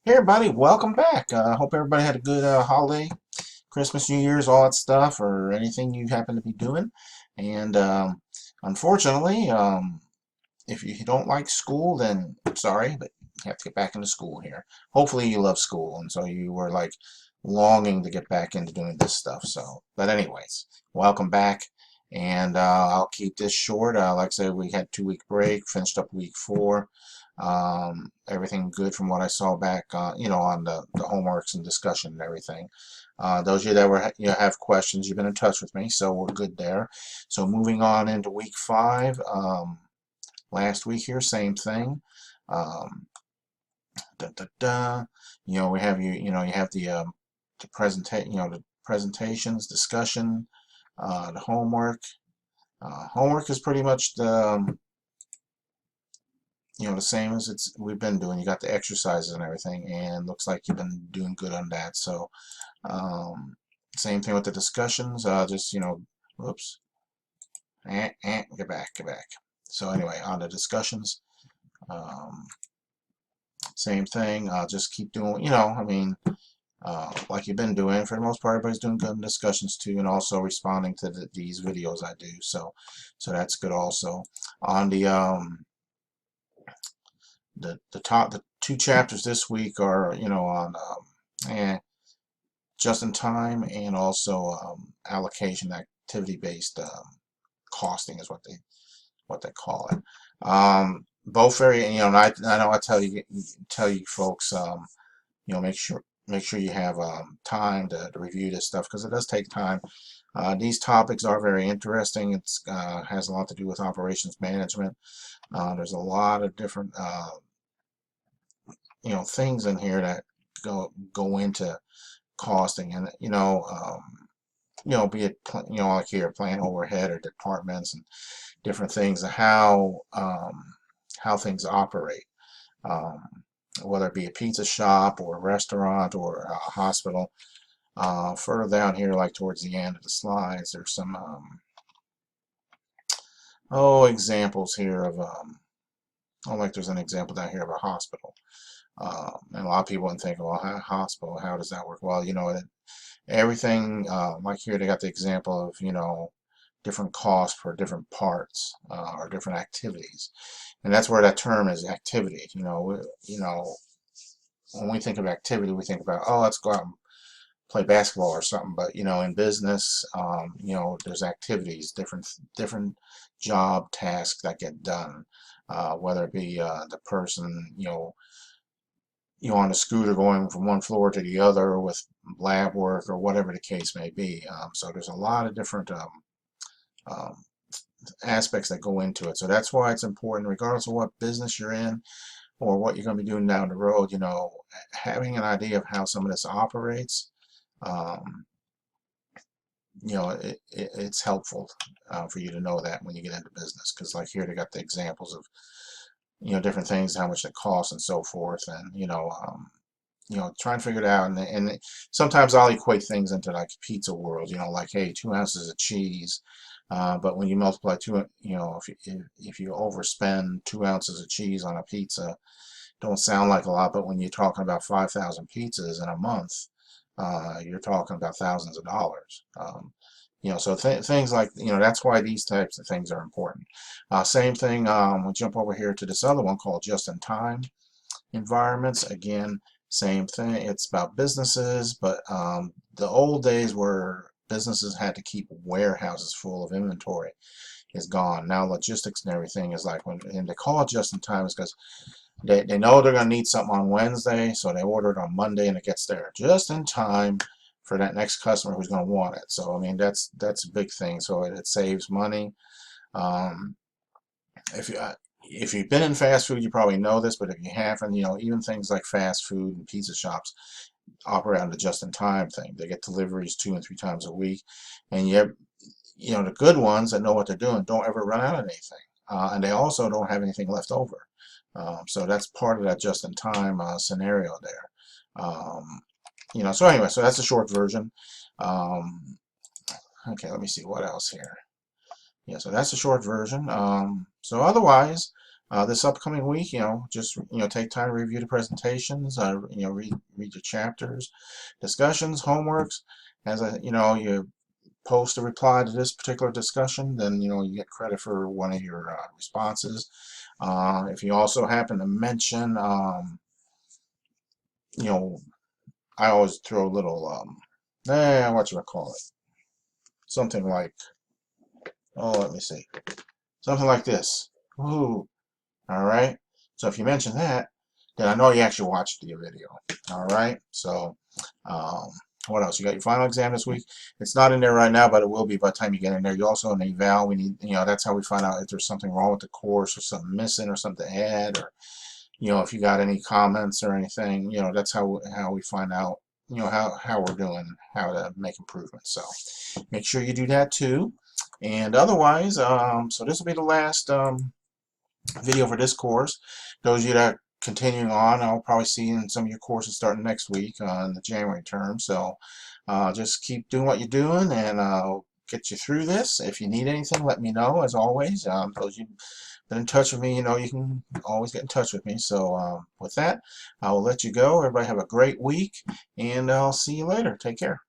Hey everybody, welcome back. I hope everybody had a good holiday, Christmas, New Year's, all that stuff, or anything you happen to be doing. And unfortunately, if you don't like school, then I'm sorry, but you have to get back into school here. Hopefully you love school, and so you were like longing to get back into doing this stuff. So, but anyways, welcome back. And I'll keep this short. Like I said, we had 2 week break, finished up week 4. Everything good from what I saw back, on the homeworks and discussion and everything. Those of you that have questions, you've been in touch with me, so we're good there. So moving on into week 5. Last week here, same thing. Um, da, da, da. We have you have the presentations, discussion, the homework. Homework is pretty much the same as we've been doing. You got the exercises and everything, and looks like you've been doing good on that. So, um, same thing with the discussions. Just whoops, get back, get back. So anyway, on the discussions. Um, Same thing. Just keep doing, like you've been doing. For the most part, everybody's doing good in discussions too, and also responding to these videos I do. So that's good also. On the 2 chapters this week are, on just in time and also allocation activity-based costing is what they call it. Both very, and I know I tell you folks, make sure you have time to review this stuff because it does take time. These topics are very interesting. It's has a lot to do with operations management. There's a lot of different things in here that go into costing, and be it like here, plant overhead or departments and different things, and how things operate. Um, Whether it be a pizza shop or a restaurant or a hospital. Further down here, like towards the end of the slides, there's some examples here of like there's an example down here of a hospital. And a lot of people would think, well, hospital, how does that work? Well, everything, like here they got the example of, different costs for different parts or different activities. And that's where that term is, activity. When we think of activity, we think about, oh, let's go out and play basketball or something. But, in business, there's activities, different job tasks that get done, whether it be the person, on a scooter going from one floor to the other with lab work or whatever the case may be. So there's a lot of different um, aspects that go into it. So that's why it's important, regardless of what business you're in or what you're going to be doing down the road, having an idea of how some of this operates, um, it's helpful for you to know that when you get into business. Because like here, they got the examples of, different things, how much it costs and so forth. And, try and figure it out. And sometimes I'll equate things into like pizza world, like, hey, 2 ounces of cheese. But when you multiply if you overspend 2 ounces of cheese on a pizza, don't sound like a lot, but when you're talking about 5,000 pizzas in a month, you're talking about thousands of dollars. So things like, that's why these types of things are important. Same thing, we jump over here to this other one called just-in-time environments. Again, same thing. It's about businesses, but the old days where businesses had to keep warehouses full of inventory is gone. Now logistics and everything is like, and they call it just-in-time is because they know they're going to need something on Wednesday, so they order it on Monday and it gets there just in time for that next customer who's going to want it. So I mean that's a big thing. So it saves money. Um, if you've been in fast food, you probably know this, but if you haven't, even things like fast food and pizza shops operate on the just-in-time thing. They get deliveries 2 and 3 times a week, and the good ones that know what they're doing don't ever run out of anything, and they also don't have anything left over. So that's part of that just-in-time scenario there. So anyway, so that's a short version. Um, okay, let me see what else here. Yeah, so that's a short version. So otherwise, this upcoming week, just take time to review the presentations, read your chapters, discussions, homeworks. As you post a reply to this particular discussion, then you get credit for one of your responses. If you also happen to mention, I always throw a little, what you call it, something like, oh, let me see, something like this. Ooh, all right. So if you mention that, then I know you actually watched the video. All right. So, um, what else? You got your final exam this week. It's not in there right now, but it will be by the time you get in there. You also an eval. We need, that's how we find out if there's something wrong with the course or something missing or something to add, or if you got any comments or anything. That's how we find out. How we're doing, how to make improvements. So make sure you do that too. And otherwise, so this will be the last video for this course. Those of you that are continuing on, I'll probably see you in some of your courses starting next week in the January term. So just keep doing what you're doing, and I'll get you through this. If you need anything, let me know. As always, those of you been in touch with me, you can always get in touch with me. So with that, I will let you go. Everybody have a great week, and I'll see you later. Take care.